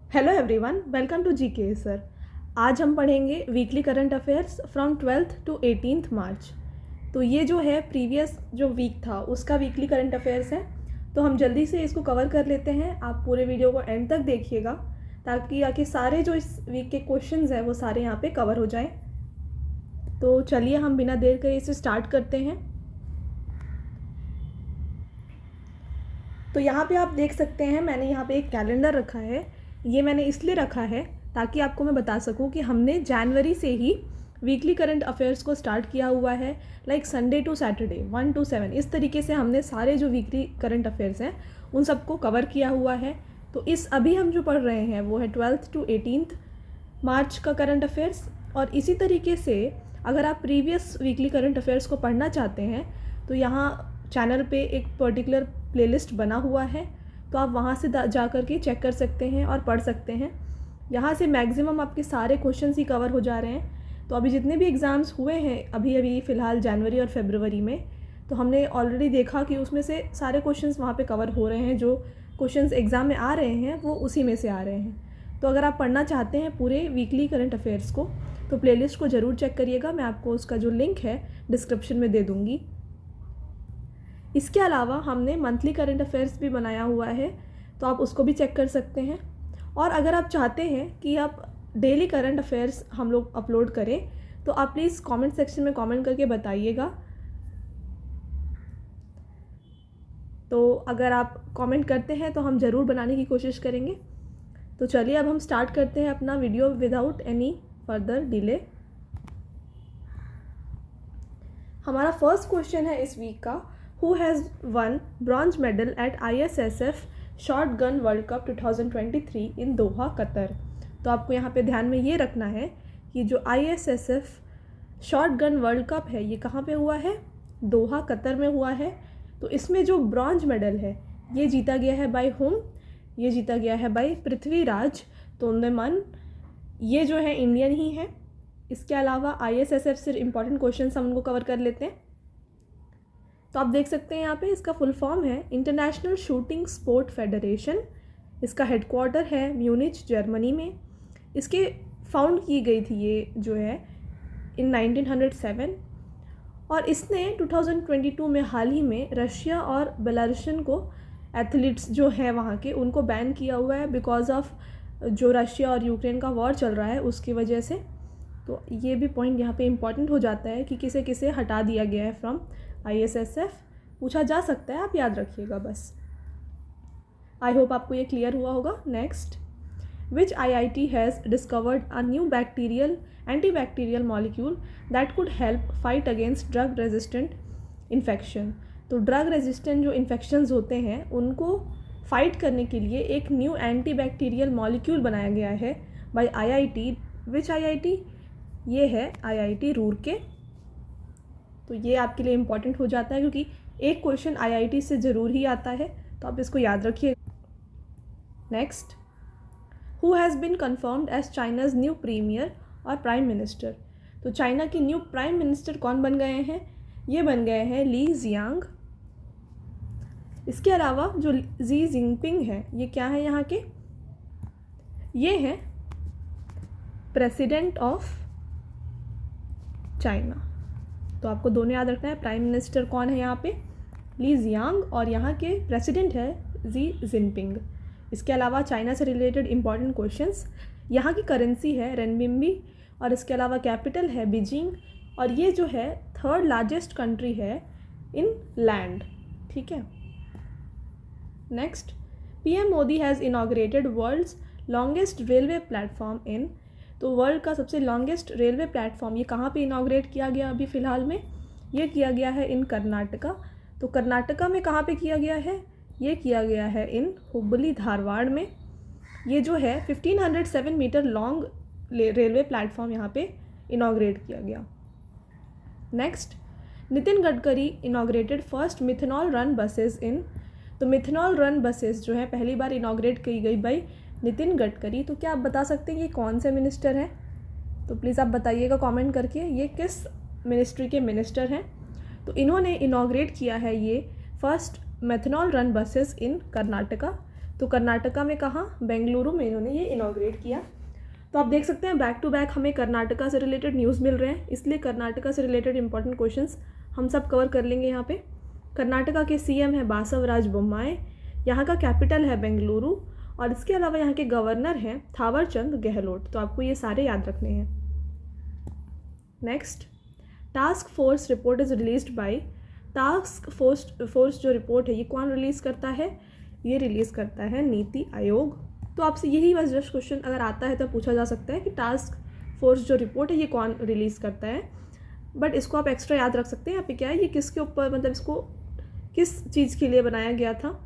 Hello everyone, welcome to GK sir. आज हम पढ़ेंगे weekly current affairs from 12th to 18th March. तो ये जो है प्रीवियस जो वीक था उसका वीकली करंट अफेयर्स है। तो हम जल्दी से इसको कवर कर लेते हैं। आप पूरे वीडियो को एंड तक देखिएगा ताकि आके सारे जो इस वीक के क्वेश्चंस हैं वो सारे यहाँ पे कवर हो जाएं। तो चलिए हम बिना देर करे इसे स्टार्ट करते हैं। तो यहाँ पे आप देख सकते हैं मैंने यहाँ पे एक कैलेंडर रखा है। ये मैंने इसलिए रखा है ताकि आपको मैं बता सकूं कि हमने जनवरी से ही वीकली करंट अफेयर्स को स्टार्ट किया हुआ है। Like Sunday to Saturday 1 to 7 इस तरीके से हमने सारे जो वीकली करंट अफेयर्स हैं उन सबको कवर किया हुआ है। तो इस अभी हम जो पढ़ रहे हैं वो है 12th to 18th मार्च का करंट अफेयर्स। और इसी तरीके से अगर आप प्रीवियस वीकली करंट अफेयर्स को पढ़ना चाहते हैं तो यहाँ चैनल पे एक पर्टिकुलर प्लेलिस्ट बना हुआ है, तो आप वहाँ से जा कर के चेक कर सकते हैं और पढ़ सकते हैं। यहाँ से मैक्सिमम आपके सारे क्वेश्चंस ही कवर हो जा रहे हैं। तो अभी जितने भी एग्ज़ाम्स हुए हैं अभी फ़िलहाल जनवरी और फरवरी में, तो हमने ऑलरेडी देखा कि उसमें से सारे क्वेश्चंस वहाँ पे कवर हो रहे हैं। जो क्वेश्चंस एग्ज़ाम में आ रहे हैं वो उसी में से आ रहे हैं। तो अगर आप पढ़ना चाहते हैं पूरे वीकली करंट अफेयर्स को तो प्लेलिस्ट को ज़रूर चेक करिएगा। मैं आपको उसका जो लिंक है डिस्क्रिप्शन में दे दूँगी। इसके अलावा हमने मंथली करंट अफेयर्स भी बनाया हुआ है, तो आप उसको भी चेक कर सकते हैं। और अगर आप चाहते हैं कि आप डेली करंट अफेयर्स हम लोग अपलोड करें तो आप प्लीज़ कमेंट सेक्शन में कमेंट करके बताइएगा। तो अगर आप कमेंट करते हैं तो हम ज़रूर बनाने की कोशिश करेंगे। तो चलिए अब हम स्टार्ट करते हैं अपना video without any further delay. हमारा फर्स्ट क्वेश्चन है इस वीक का, Who has won bronze medal at ISSF shotgun world cup 2023 in Doha Qatar. तो आपको यहाँ पे ध्यान में ये रखना है कि जो ISSF शॉटगन वर्ल्ड कप है ये कहाँ पे हुआ है, दोहा कतर में हुआ है। तो इसमें जो ब्रॉन्ज मेडल है ये जीता गया है बाय होम, ये जीता गया है बाय पृथ्वीराज तोंदमन। ये जो है इंडियन ही है। इसके अलावा ISSF से इम्पॉर्टेंट क्वेश्चन हम उनको कवर कर लेते हैं। तो आप देख सकते हैं यहाँ पे इसका फुल फॉर्म है इंटरनेशनल शूटिंग स्पोर्ट फेडरेशन। इसका हेडक्वार्टर है म्यूनिच जर्मनी में। इसके फाउंड की गई थी ये जो है इन 1907। और इसने 2022 में हाल ही में रशिया और बेलारूसियन को एथलीट्स जो है वहाँ के उनको बैन किया हुआ है बिकॉज ऑफ जो रशिया और यूक्रेन का वॉर चल रहा है उसकी वजह से। तो ये भी पॉइंट यहाँ पे इम्पॉर्टेंट हो जाता है कि किसे किसे हटा दिया गया है फ्रॉम ISSF। पूछा जा सकता है, आप याद रखिएगा बस। आई होप आपको ये क्लियर हुआ होगा। Next, which IIT has discovered a new antibacterial molecule that could help fight against drug resistant infection. तो ड्रग रेजिस्टेंट जो इन्फेक्शंस होते हैं उनको फाइट करने के लिए एक न्यू एंटीबैक्टीरियल मॉलिक्यूल बनाया गया है बाय IIT। विच IIT? ये है IIT रूरके। तो ये आपके लिए इम्पॉर्टेंट हो जाता है क्योंकि एक क्वेश्चन IIT से ज़रूर ही आता है, तो आप इसको याद रखिए। Next, who has been confirmed as China's new premier और प्राइम मिनिस्टर। तो चाइना के न्यू प्राइम मिनिस्टर कौन बन गए हैं? ये बन गए हैं ली जियांग। इसके अलावा जो जी जिनपिंग है ये क्या है यहाँ के? ये हैं प्रेसिडेंट ऑफ चाइना। तो आपको दोनों याद रखना है। प्राइम मिनिस्टर कौन है यहाँ पे? ली जियांग। और यहाँ के प्रेसिडेंट है जी जिनपिंग। इसके अलावा चाइना से रिलेटेड इंपॉर्टेंट क्वेश्चंस, यहाँ की करेंसी है रेनबिम्बी और इसके अलावा कैपिटल है बीजिंग। और ये जो है थर्ड लार्जेस्ट कंट्री है इन लैंड। ठीक है। Next, PM Modi has inaugurated world's longest railway platform in. तो वर्ल्ड का सबसे लॉन्गेस्ट रेलवे प्लेटफॉर्म ये कहाँ पे इनॉग्रेट किया गया अभी फ़िलहाल में? ये किया गया है इन कर्नाटका। तो कर्नाटका में कहाँ पे किया गया है? ये किया गया है इन हुबली धारवाड़ में। ये जो है 1507 मीटर लॉन्ग रेलवे प्लेटफॉर्म यहाँ पे इनॉग्रेट किया गया। Next, Nitin Gadkari inaugurated first methanol run buses in. तो मिथेनॉल रन बसेस जो है पहली बार इनॉग्रेट की गई बाई नितिन गडकरी। तो क्या आप बता सकते हैं ये कौन से मिनिस्टर हैं? तो प्लीज़ आप बताइएगा कमेंट करके ये किस मिनिस्ट्री के मिनिस्टर हैं। तो इन्होंने इनॉग्रेट किया है ये फर्स्ट मेथनॉल रन बसेस इन कर्नाटका। तो कर्नाटका में कहाँ, बेंगलुरु में इन्होंने ये इनॉग्रेट किया। तो आप देख सकते हैं बैक टू बैक हमें कर्नाटका से रिलेटेड न्यूज़ मिल रहे हैं, इसलिए कर्नाटका से रिलेटेड इंपॉर्टेंट क्वेश्चंस हम सब कवर कर लेंगे यहाँ पे। कर्नाटका के सीएम है बासवराज बोम्माई, यहाँ का कैपिटल है बेंगलुरु, और इसके अलावा यहाँ के गवर्नर हैं थावरचंद गहलोत। तो आपको ये सारे याद रखने हैं। Next, task force report is released by, task force जो रिपोर्ट है ये कौन रिलीज़ करता है, ये रिलीज़ करता है नीति आयोग। तो आपसे यही बस जस्ट क्वेश्चन अगर आता है तो पूछा जा सकता है कि टास्क फोर्स जो रिपोर्ट है ये कौन रिलीज़ करता है, बट इसको आप एक्स्ट्रा याद रख सकते हैं। यहाँ पे क्या है, ये किसके ऊपर, मतलब इसको किस चीज़ के लिए बनाया गया था,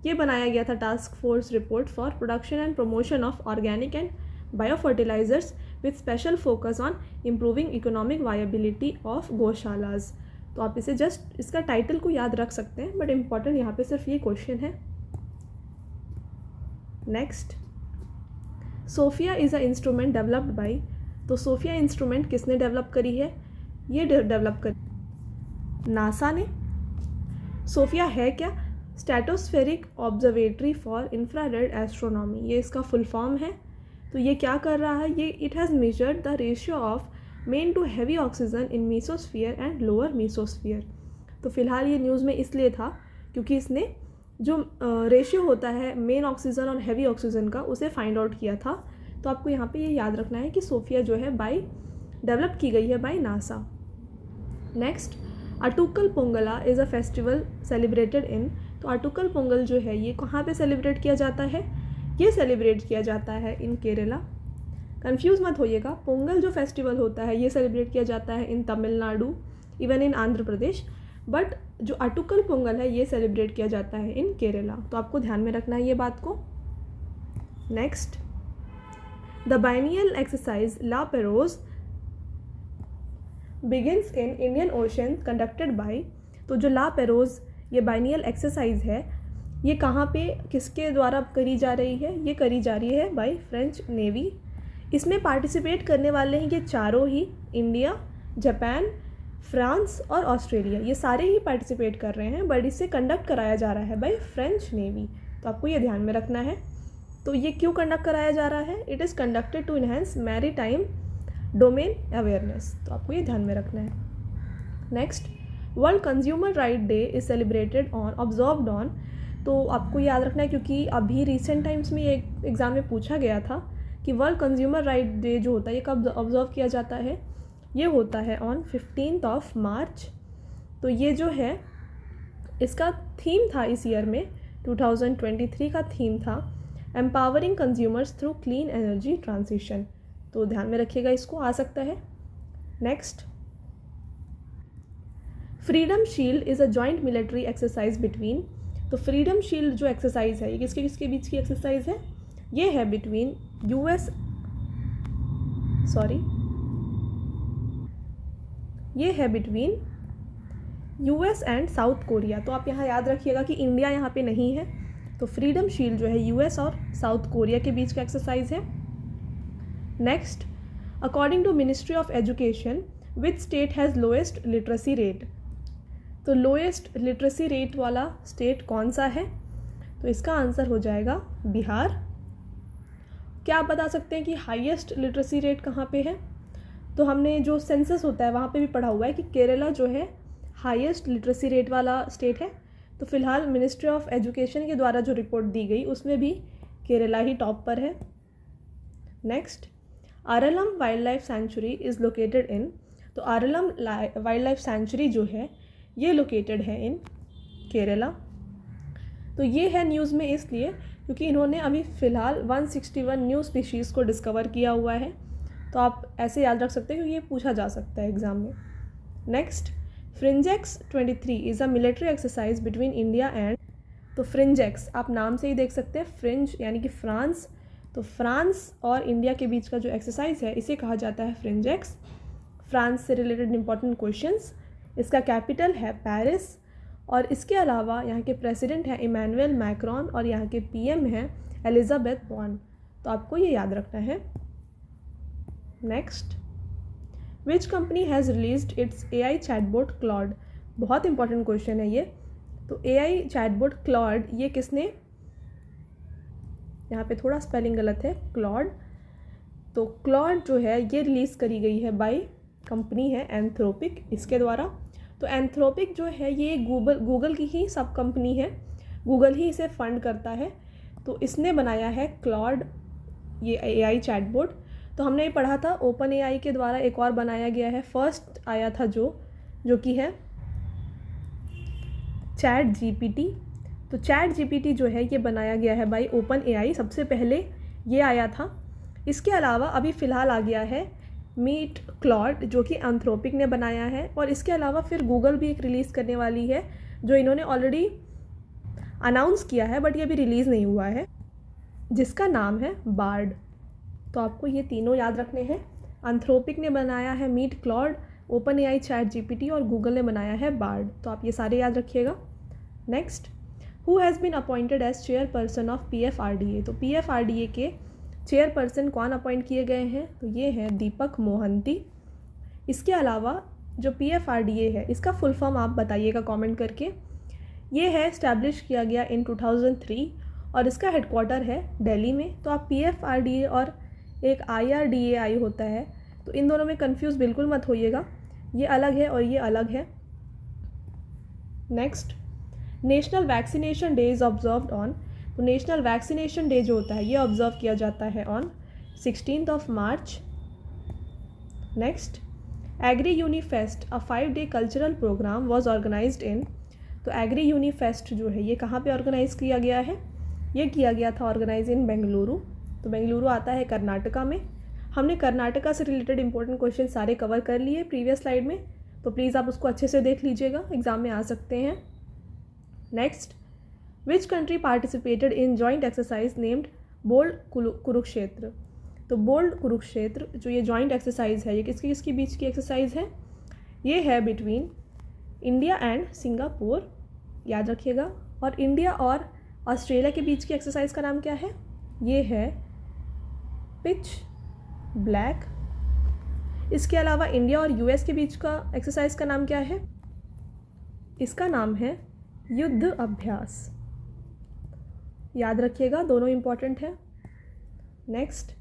ये बनाया गया था task force report for production and promotion of organic and bio fertilisers with special focus on improving economic viability of गौशालाज। तो आप इसे जस्ट इसका टाइटल को याद रख सकते हैं, बट इम्पॉर्टेंट यहाँ पे सिर्फ ये क्वेश्चन है। Next, Sophia is a instrument developed by, तो सोफिया इंस्ट्रूमेंट किसने डेवलप करी है, ये डेवलप करी नासा ने। सोफिया है क्या, stratospheric observatory for infrared astronomy, ये इसका फुल फॉर्म है। तो ये क्या कर रहा है, ये it has measured the ratio of main to heavy oxygen in mesosphere and lower mesosphere. तो फिलहाल ये न्यूज़ में इसलिए था क्योंकि इसने जो रेशियो होता है मेन ऑक्सीजन और हैवी ऑक्सीजन का, उसे फाइंड आउट किया था। तो आपको यहाँ पे ये याद रखना है कि सोफिया जो है डेवलप की गई है by NASA. Next, Attukal Pongala is a festival celebrated in, तो अटुकल पोंगल जो है ये कहाँ पे सेलिब्रेट किया जाता है, ये सेलिब्रेट किया जाता है इन केरला। कंफ्यूज मत होइएगा, पोंगल जो फेस्टिवल होता है ये सेलिब्रेट किया जाता है in Tamil Nadu, even in Andhra Pradesh, but जो अटुकल पोंगल है ये सेलिब्रेट किया जाता है इन केरला। तो आपको ध्यान में रखना है ये बात को। Next, the biennial exercise La Perouse begins in Indian Ocean conducted by, तो जो ला पेरोज ये बाइनियल एक्सरसाइज है ये कहाँ पे किसके द्वारा करी जा रही है, ये करी जा रही है बाय फ्रेंच नेवी। इसमें पार्टिसिपेट करने वाले हैं ये चारों ही, इंडिया, जापान, फ्रांस और ऑस्ट्रेलिया, ये सारे ही पार्टिसिपेट कर रहे हैं, बट इसे कंडक्ट कराया जा रहा है बाय फ्रेंच नेवी। तो आपको ये ध्यान में रखना है। तो ये क्यों कंडक्ट कराया जा रहा है, it is conducted to enhance maritime domain awareness. तो आपको ये ध्यान में रखना है। Next, world consumer right day is celebrated on observed on, तो आपको याद रखना है क्योंकि अभी रिसेंट टाइम्स में एक एग्ज़ाम में पूछा गया था कि वर्ल्ड कंज्यूमर राइट डे जो होता है ये कब ऑब्जर्व किया जाता है, ये होता है ऑन 15 मार्च। तो ये जो है इसका थीम था इस ईयर में 2023 का थीम था empowering consumers through clean energy transition. तो ध्यान में रखिएगा, इसको आ सकता है। Next, freedom shield is a joint military exercise between, तो फ्रीडम शील्ड जो एक्सरसाइज है ये किसके किसके बीच की एक्सरसाइज है, ये है बिटवीन ये है between US and south Korea. तो आप यहाँ याद रखिएगा कि इंडिया यहाँ पे नहीं है, तो फ्रीडम शील्ड जो है यूएस और साउथ कोरिया के बीच का एक्सरसाइज है। Next, according to ministry of education which state has lowest literacy rate, तो लोएस्ट लिटरेसी रेट वाला स्टेट कौन सा है, तो इसका आंसर हो जाएगा बिहार। क्या आप बता सकते हैं कि हाईएस्ट लिटरेसी रेट कहाँ पे है, तो हमने जो सेंसस होता है वहाँ पे भी पढ़ा हुआ है कि केरला जो है हाईएस्ट लिटरेसी रेट वाला स्टेट है। तो फिलहाल मिनिस्ट्री ऑफ एजुकेशन के द्वारा जो रिपोर्ट दी गई उसमें भी केरला ही टॉप पर है। Next, Aralam wildlife sanctuary is located in, तो आरलम वाइल्ड लाइफ सेंचुरी जो है ये लोकेटेड है इन केरला। तो ये है न्यूज़ में इसलिए क्योंकि इन्होंने अभी फ़िलहाल 161 न्यू स्पीशीज़ को डिस्कवर किया हुआ है। तो आप ऐसे याद रख सकते हैं क्योंकि ये पूछा जा सकता है एग्ज़ाम में। Next, फ्रिंजेक्स 23 is a military exercise between India and, तो फ्रिंजेक्स आप नाम से ही देख सकते हैं, फ्रिंज यानी कि फ्रांस, तो फ्रांस और इंडिया के बीच का जो एक्सरसाइज है इसे कहा जाता है फ्रिंजेक्स। फ्रांस से रिलेटेड इंपॉर्टेंट क्वेश्चंस, इसका कैपिटल है पेरिस, और इसके अलावा यहाँ के प्रेसिडेंट हैं इमैनुअल मैक्रॉन और यहाँ के पीएम हैं एलिजाबेथ बॉर्न। तो आपको ये याद रखना है। Next, which company has released it's AI chatbot Claude, बहुत इंपॉर्टेंट क्वेश्चन है ये। तो AI चैटबॉट क्लॉड ये किसने यहाँ पे थोड़ा स्पेलिंग गलत है, क्लॉड। तो क्लॉड जो है ये रिलीज़ करी गई है बाय कंपनी है एंथ्रोपिक, इसके द्वारा। तो एंथ्रोपिक जो है ये गूगल की ही सब कंपनी है, गूगल ही इसे फंड करता है। तो इसने बनाया है क्लॉड, ये AI चैटबॉट। तो हमने ये पढ़ा था ओपन AI के द्वारा एक और बनाया गया है, फर्स्ट आया था जो कि है ChatGPT। तो ChatGPT जो है ये बनाया गया है बाय ओपन AI, सबसे पहले ये आया था। इसके अलावा अभी फ़िलहाल आ गया है मीट क्लॉड जो कि एंथ्रोपिक ने बनाया है, और इसके अलावा फिर गूगल भी एक रिलीज़ करने वाली है जो इन्होंने ऑलरेडी अनाउंस किया है बट ये अभी रिलीज़ नहीं हुआ है, जिसका नाम है बार्ड। तो आपको ये तीनों याद रखने हैं। एंथ्रोपिक ने बनाया है meet Claude, open AI ChatGPT और गूगल ने बनाया है बार्ड। तो आप ये सारे याद रखिएगा। Next, who has been appointed as chairperson of PFRDA। तो PFRDA के चेयरपर्सन कौन अपॉइंट किए गए हैं, तो ये हैं दीपक मोहंती। इसके अलावा जो PFRDA है इसका फुल फॉर्म आप बताइएगा कमेंट करके। ये है इस्टेब्लिश किया गया इन 2003 और इसका हेडक्वार्टर है दिल्ली में। तो आप PFRDA और एक IRDAI होता है, तो इन दोनों में कंफ्यूज बिल्कुल मत होइएगा, ये अलग है और ये अलग है। Next, national vaccination day is observed on. तो नेशनल वैक्सीनेशन डे जो होता है ये ऑब्जर्व किया जाता है on 16 March. Next, agri unifest a 5-day cultural programme was organised in. तो एग्री यूनिफेस्ट जो है ये कहाँ पे ऑर्गेनाइज किया गया है, ये किया गया था ऑर्गेनाइज इन बेंगलुरु। तो बेंगलुरु आता है कर्नाटका में। हमने कर्नाटका से रिलेटेड इंपॉर्टेंट क्वेश्चन सारे कवर कर लिए प्रीवियस स्लाइड में, तो प्लीज़ आप उसको अच्छे से देख लीजिएगा, एग्जाम में आ सकते हैं। Next, which country participated in joint exercise named bold Kurukshetra. तो बोल्ड कुरुक्षेत्र जो ये जॉइंट एक्सरसाइज है ये किसके बीच की एक्सरसाइज है, ये है बिटवीन इंडिया एंड सिंगापुर, याद रखिएगा। और इंडिया और ऑस्ट्रेलिया के बीच की एक्सरसाइज का नाम क्या है, ये है पिच ब्लैक। इसके अलावा इंडिया और US के बीच का एक्सरसाइज का नाम क्या है, इसका नाम है युद्ध अभ्यास, याद रखिएगा, दोनों इंपॉर्टेंट है। Next,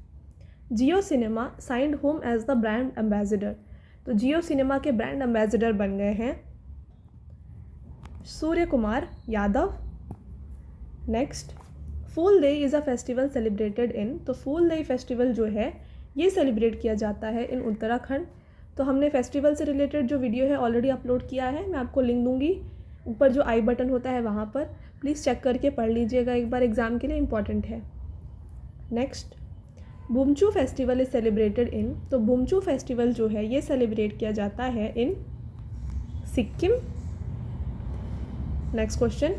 Jio cinema signed home as the brand ambassador. तो जियो सिनेमा के ब्रांड एम्बेसडर बन गए हैं Suryakumar Yadav. Next, Phool day is a festival celebrated in. तो फूल डे फेस्टिवल जो है ये सेलिब्रेट किया जाता है इन उत्तराखंड। तो हमने फेस्टिवल से रिलेटेड जो वीडियो है ऑलरेडी अपलोड किया है, मैं आपको लिंक दूंगी ऊपर जो आई बटन होता है वहाँ पर, प्लीज़ चेक करके पढ़ लीजिएगा एक बार, एग्ज़ाम के लिए इम्पॉर्टेंट है। Next, Bumchu festival is celebrated in. तो बुमचू फेस्टिवल जो है ये सेलिब्रेट किया जाता है in Sikkim. Next question,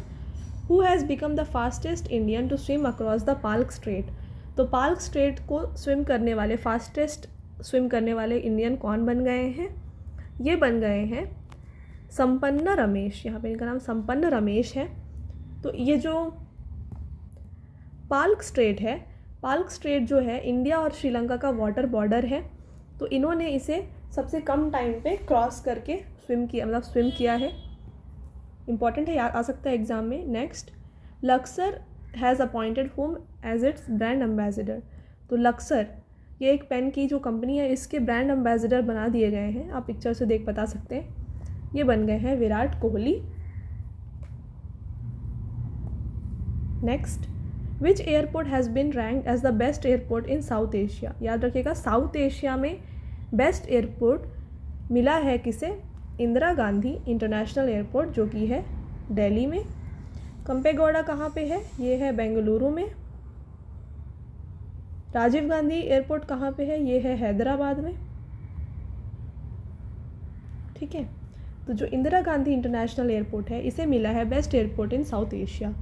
who has become the fastest Indian to swim across the Palk strait. तो पाल्क स्ट्रेट को स्विम करने वाले, फास्टेस्ट स्विम करने वाले इंडियन कौन बन गए हैं, ये बन गए हैं संपन्न रमेश। यहाँ पे इनका नाम संपन्न रमेश है। तो ये जो पाल्क स्ट्रेट है, पाल्क स्ट्रेट जो है इंडिया और श्रीलंका का वाटर बॉर्डर है। तो इन्होंने इसे सबसे कम टाइम पे क्रॉस करके स्विम किया है, इंपॉर्टेंट है, याद आ सकता है एग्जाम में। Next, Luxor has appointed home as its brand ambassador. तो लक्सर ये एक पेन की जो कंपनी है इसके ब्रांड एम्बेसडर बना दिए गए हैं, आप पिक्चर से देख बता सकते हैं, ये बन गए हैं Virat Kohli. Next, which airport has been ranked as the best airport in South Asia. याद रखिएगा, साउथ एशिया में बेस्ट एयरपोर्ट मिला है किसे, इंदिरा गांधी इंटरनेशनल एयरपोर्ट जो कि है दिल्ली में। कंपेगौड़ा कहाँ पे है, ये है बेंगलुरु में। राजीव गांधी एयरपोर्ट कहाँ पे है, ये है हैदराबाद में। ठीक है, तो जो इंदिरा गांधी इंटरनेशनल एयरपोर्ट है इसे मिला है best airport in South Asia.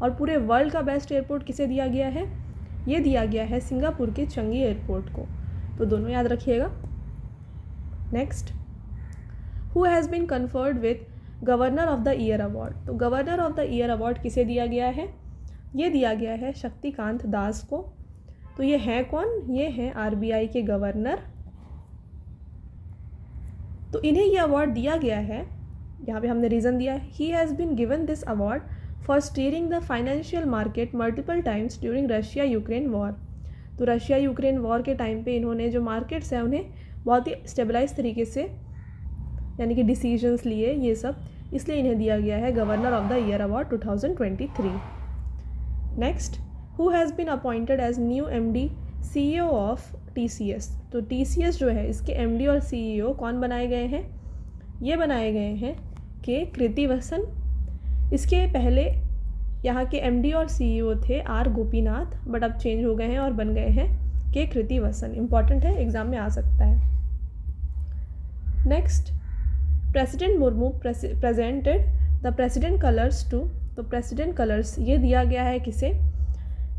और पूरे वर्ल्ड का बेस्ट एयरपोर्ट किसे दिया गया है, ये दिया गया है सिंगापुर के चंगी एयरपोर्ट को। तो दोनों याद रखिएगा। Next, who has been conferred with governor of the year award. तो governor of the year award किसे दिया गया है, ये दिया गया है शक्तिकांत दास को। तो ये हैं कौन, ये हैं RBI के गवर्नर। तो इन्हें ये अवार्ड दिया गया है, यहाँ पे हमने रीज़न दिया है, he has been given this award for steering the financial market multiple times during Russia Ukraine war. तो रशिया यूक्रेन वॉर के टाइम पे इन्होंने जो मार्केट्स हैं उन्हें बहुत ही स्टेबलाइज तरीके से यानी कि डिसीजंस लिए ये सब, इसलिए इन्हें दिया गया है governor of the year award 2023। Next, who has been appointed as new MD CEO of TCS। तो TCS जो है इसके MD और CEO कौन बनाए गए हैं? ये बनाए गए हैं के कृतिवासन। इसके पहले यहाँ के MD और CEO थे R गोपीनाथ, बट अब चेंज हो गए हैं और बन गए हैं के कृतिवासन। इम्पॉर्टेंट है, एग्जाम में आ सकता है। Next, president Murmu presented the president colours to. तो प्रेसिडेंट कलर्स ये दिया गया है किसे?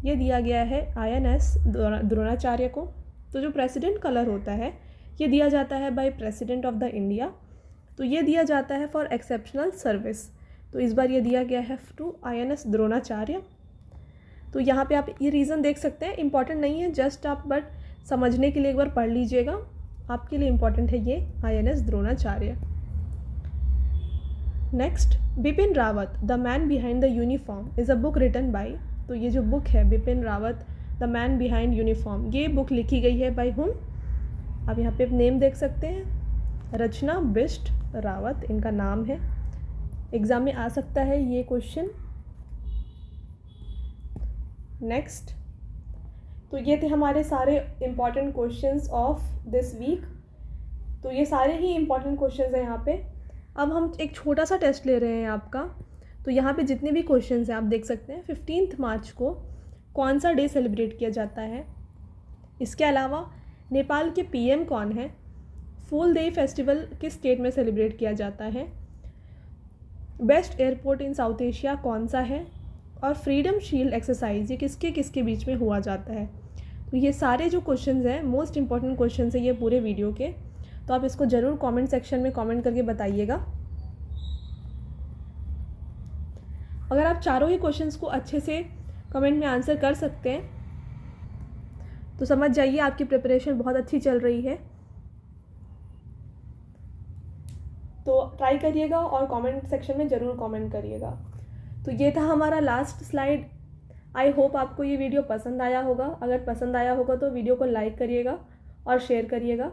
ये दिया गया है INS द्रोणाचार्य को। तो जो प्रेसिडेंट कलर होता है ये दिया जाता है by president of the India. तो ये दिया जाता है फॉर एक्सेप्शनल सर्विस। तो इस बार ये दिया गया है टू INS द्रोणाचार्य। तो यहाँ पे आप ये रीज़न देख सकते हैं, इंपॉर्टेंट नहीं है, जस्ट आप बट समझने के लिए एक बार पढ़ लीजिएगा, आपके लिए इंपॉर्टेंट है ये INS Dronacharya. Next, Bipin Rawat the man behind the uniform is a book written by. तो ये जो बुक है Bipin Rawat the man behind uniform, ये बुक लिखी गई है बाय हुम? आप यहाँ पे नेम देख सकते हैं, रचना बिष्ट रावत इनका नाम है। एग्ज़ाम में आ सकता है ये क्वेश्चन। नेक्स्ट, तो ये थे हमारे सारे important questions of this week. तो ये सारे ही इम्पॉर्टेंट क्वेश्चंस हैं यहाँ पे। अब हम एक छोटा सा टेस्ट ले रहे हैं आपका। तो यहाँ पे जितने भी क्वेश्चंस हैं आप देख सकते हैं। 15 मार्च को कौन सा डे सेलिब्रेट किया जाता है? इसके अलावा नेपाल के PM कौन है? फूल देई फेस्टिवल किस स्टेट में सेलिब्रेट किया जाता है? Best airport in South Asia कौन सा है? और फ्रीडम शील्ड एक्सरसाइज ये किसके किसके बीच में हुआ जाता है? तो ये सारे जो क्वेश्चंस हैं मोस्ट इंपॉर्टेंट क्वेश्चंस हैं ये पूरे वीडियो के। तो आप इसको ज़रूर कमेंट सेक्शन में कमेंट करके बताइएगा। अगर आप चारों ही क्वेश्चंस को अच्छे से कमेंट में आंसर कर सकते हैं तो समझ जाइए आपकी प्रिपरेशन बहुत अच्छी चल रही है। तो ट्राई करिएगा और कमेंट सेक्शन में ज़रूर कमेंट करिएगा। तो ये था हमारा लास्ट स्लाइड। आई होप आपको ये वीडियो पसंद आया होगा। अगर पसंद आया होगा तो वीडियो को लाइक करिएगा और शेयर करिएगा।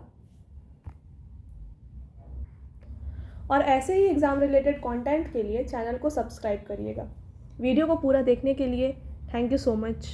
और ऐसे ही एग्ज़ाम रिलेटेड कंटेंट के लिए चैनल को सब्सक्राइब करिएगा। वीडियो को पूरा देखने के लिए थैंक यू सो मच।